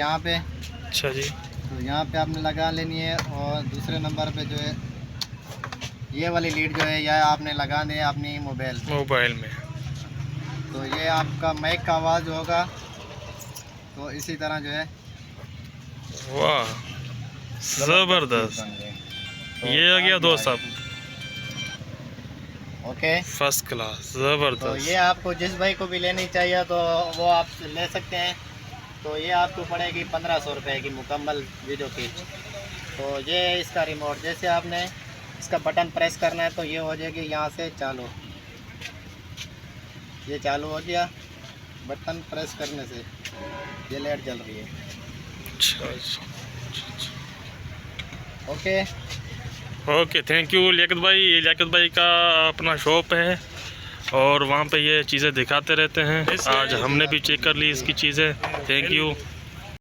यहाँ पे। अच्छा जी। तो यहाँ पे आपने लगा लेनी है, और दूसरे नंबर पे जो है ये वाली लीड जो है यह आपने लगानी है अपनी मोबाइल में। तो ये आपका माइक का आवाज़ होगा। तो इसी तरह जो है, वाह, ज़बरदस्त। तो ये आ गया दोस्त साहब, ओके, फर्स्ट क्लास, तो ज़बरदस्त। ये आपको जिस भाई को भी लेनी चाहिए तो वो आप ले सकते हैं। तो ये आपको पड़ेगी 1500 रुपये की मुकम्मल वीडियो की। तो ये इसका रिमोट, जैसे आपने इसका बटन प्रेस करना है तो ये हो जाएगी यहाँ से चालू। ये चालू हो गया बटन प्रेस करने से, ये लाइट जल रही है। अच्छा, okay okay, thank you Liyaqat भाई। ये लियाकत भाई का अपना शॉप है और वहाँ पे ये चीज़ें दिखाते रहते हैं। आज हमने भी चेक कर ली इसकी चीज़ें। Thank you.